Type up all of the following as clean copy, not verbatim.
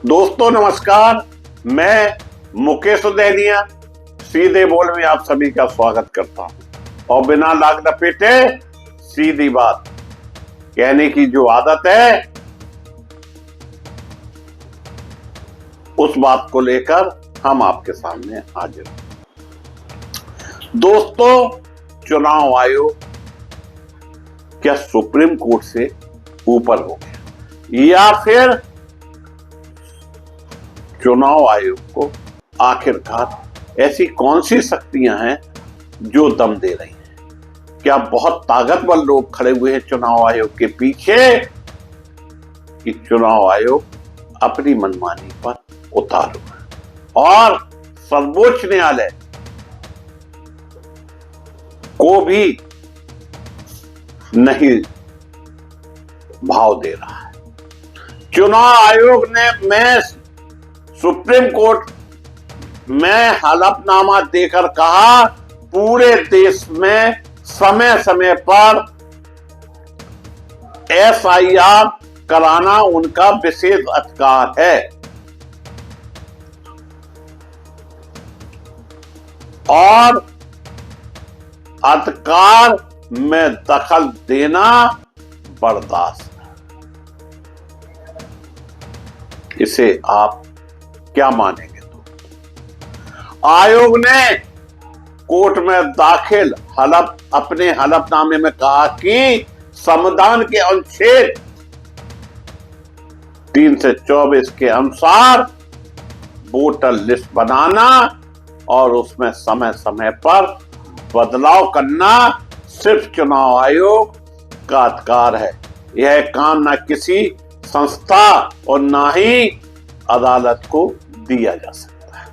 दोस्तों नमस्कार, मैं मुकेश उदयनिया सीधे बोल में आप सभी का स्वागत करता हूं। और बिना लाग लपेटे सीधी बात कहने की जो आदत है, उस बात को लेकर हम आपके सामने हाजिर हैं। दोस्तों, चुनाव आयोग क्या सुप्रीम कोर्ट से ऊपर हो गया, या फिर चुनाव आयोग को आखिरकार ऐसी कौन सी शक्तियां हैं जो दम दे रही हैं? क्या बहुत ताकतवर लोग खड़े हुए हैं चुनाव आयोग के पीछे कि चुनाव आयोग अपनी मनमानी पर उतारू है और सर्वोच्च न्यायालय को भी नहीं भाव दे रहा है? चुनाव आयोग ने सुप्रीम कोर्ट में हलफनामा देकर कहा, पूरे देश में समय समय पर एसआईआर कराना उनका विशेष अधिकार है और अधिकार में दखल देना बर्दाश्त। इसे आप क्या मानेंगे? तो आयोग ने कोर्ट में दाखिल अपने हलफनामे में कहा कि संविधान के अनुच्छेद 3 से 24 के अनुसार वोटर लिस्ट बनाना और उसमें समय समय पर बदलाव करना सिर्फ चुनाव आयोग का अधिकार है। यह काम न किसी संस्था और न ही अदालत को दिया जा सकता है।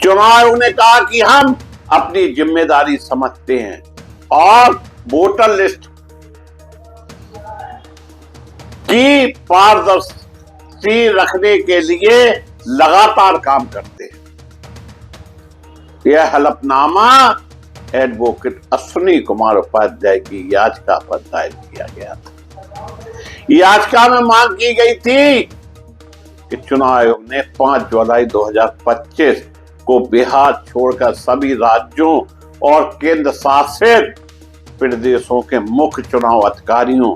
चुनाव आयोग ने कहा कि हम अपनी जिम्मेदारी समझते हैं और वोटर लिस्ट की पारदर्शी रखने के लिए लगातार काम करते हैं। यह हलफनामा एडवोकेट अश्विनी कुमार उपाध्याय की याचिका पर दायर किया गया था। याचिका में मांग की गई थी कि चुनाव आयोग ने 5 जुलाई 2025 को बिहार छोड़कर सभी राज्यों और केंद्र शासित प्रदेशों के मुख्य चुनाव अधिकारियों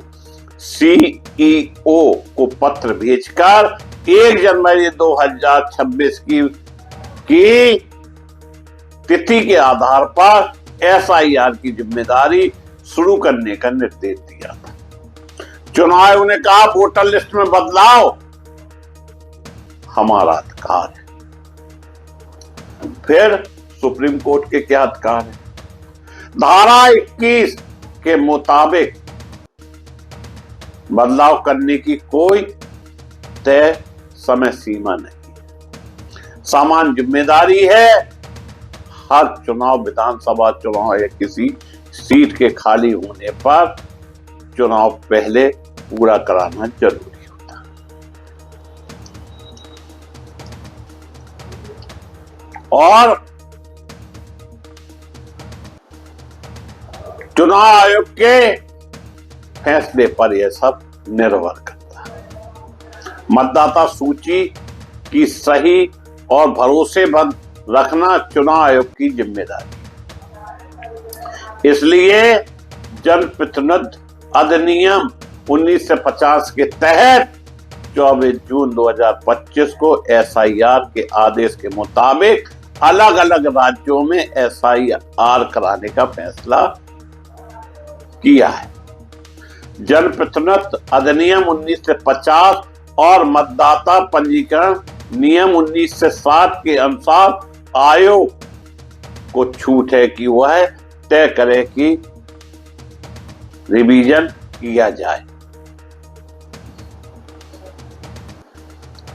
सीईओ को पत्र भेजकर 1 जनवरी 2026 की तिथि के आधार पर एसआईआर की जिम्मेदारी शुरू करने का निर्देश दिया था। चुनाव आयोग ने कहा, वोटर लिस्ट में बदलाव हमारा अधिकार है। फिर सुप्रीम कोर्ट के क्या अधिकार है? धारा 21 के मुताबिक बदलाव करने की कोई तय समय सीमा नहीं है। समान जिम्मेदारी है हर चुनाव, विधानसभा चुनाव या किसी सीट के खाली होने पर चुनाव पहले पूरा कराना जरूरी होता है। और चुनाव आयोग के फैसले पर यह सब निर्भर करता है। मतदाता सूची की सही और भरोसेमंद रखना चुनाव आयोग की जिम्मेदारी। इसलिए जनप्रतिनिधि अधिनियम 1950 के तहत 24 जून 2025 को एसआईआर के आदेश के मुताबिक अलग अलग राज्यों में एसआईआर कराने का फैसला किया है। जनप्रतिनिधि अधिनियम 1950 और मतदाता पंजीकरण नियम 1960 के अनुसार आयोग को छूट है कि वह तय करे कि रिवीजन किया जाए।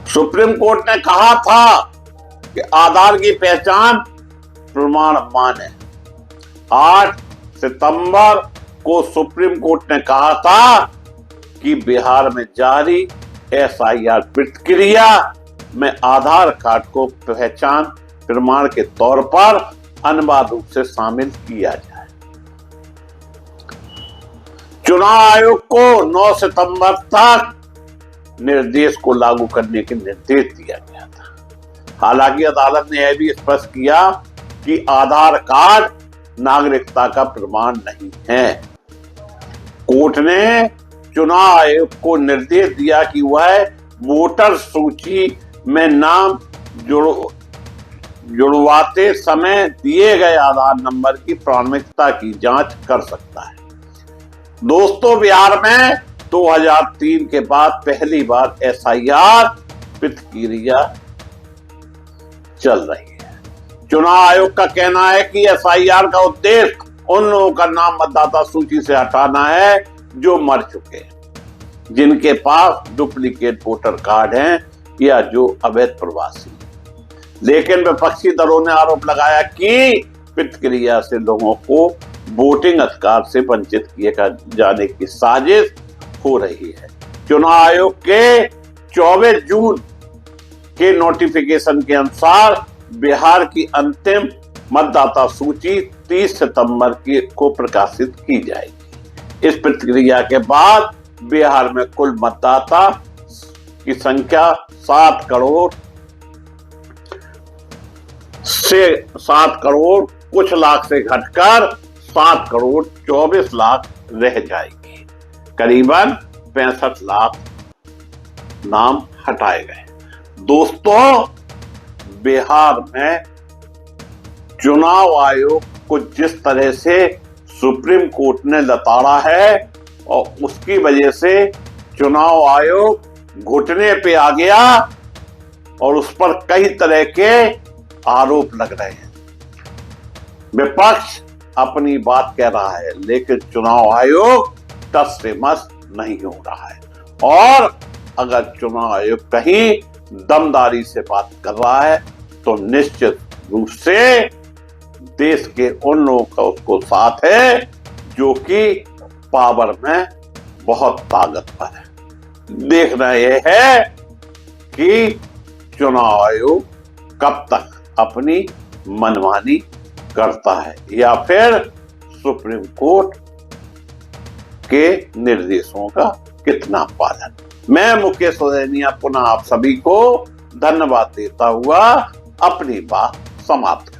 सुप्रीम कोर्ट ने कहा था कि आधार की पहचान प्रमाण मान्य है। 8 सितंबर को सुप्रीम कोर्ट ने कहा था कि बिहार में जारी एसआईआर प्रक्रिया में आधार कार्ड को पहचान प्रमाण के तौर पर अनिवार्य रूप से शामिल किया जाए। चुनाव आयोग को 9 सितंबर तक निर्देश को लागू करने के निर्देश दिया गया था। हालांकि अदालत ने यह भी स्पष्ट किया कि आधार कार्ड नागरिकता का प्रमाण नहीं है। कोर्ट ने चुनाव आयोग को निर्देश दिया कि वह वोटर सूची में नाम जुड़वाते समय दिए गए आधार नंबर की प्रामाणिकता की जांच कर सकता है। दोस्तों, बिहार में 2003 के बाद पहली बार एसआईआर प्रक्रिया चल रही है। चुनाव आयोग का कहना है कि एसआईआर का उद्देश्य उन लोगों का नाम मतदाता सूची से हटाना है जो मर चुके हैं, जिनके पास डुप्लीकेट वोटर कार्ड हैं या जो अवैध प्रवासी। लेकिन विपक्षी दलों ने आरोप लगाया कि प्रक्रिया से लोगों को वोटिंग अधिकार से वंचित किए जाने की साजिश हो रही है। चुनाव आयोग के 24 जून के नोटिफिकेशन के अनुसार बिहार की अंतिम मतदाता सूची 30 सितंबर को प्रकाशित की जाएगी। इस प्रक्रिया के बाद बिहार में कुल मतदाता की संख्या 7 करोड़ कुछ लाख से घटकर 7 करोड़ 24 लाख रह जाएगी। करीबन 65 लाख नाम हटाए गए। दोस्तों, बिहार में चुनाव आयोग को जिस तरह से सुप्रीम कोर्ट ने लताड़ा है और उसकी वजह से चुनाव आयोग घुटने पे आ गया और उस पर कई तरह के आरोप लग रहे हैं। विपक्ष अपनी बात कह रहा है, लेकिन चुनाव आयोग टस से मस नहीं हो रहा है। और अगर चुनाव आयोग कहीं दमदारी से बात कर रहा है तो निश्चित रूप से देश के उन लोगों का उसको साथ है जो कि पावर में बहुत ताकतवर है। देखना यह है कि चुनाव आयोग कब तक अपनी मनमानी करता है या फिर सुप्रीम कोर्ट के निर्देशों का कितना पालन। मैं मुकेश सोदेनिया पुनः आप सभी को धन्यवाद देता हुआ अपनी बात समाप्त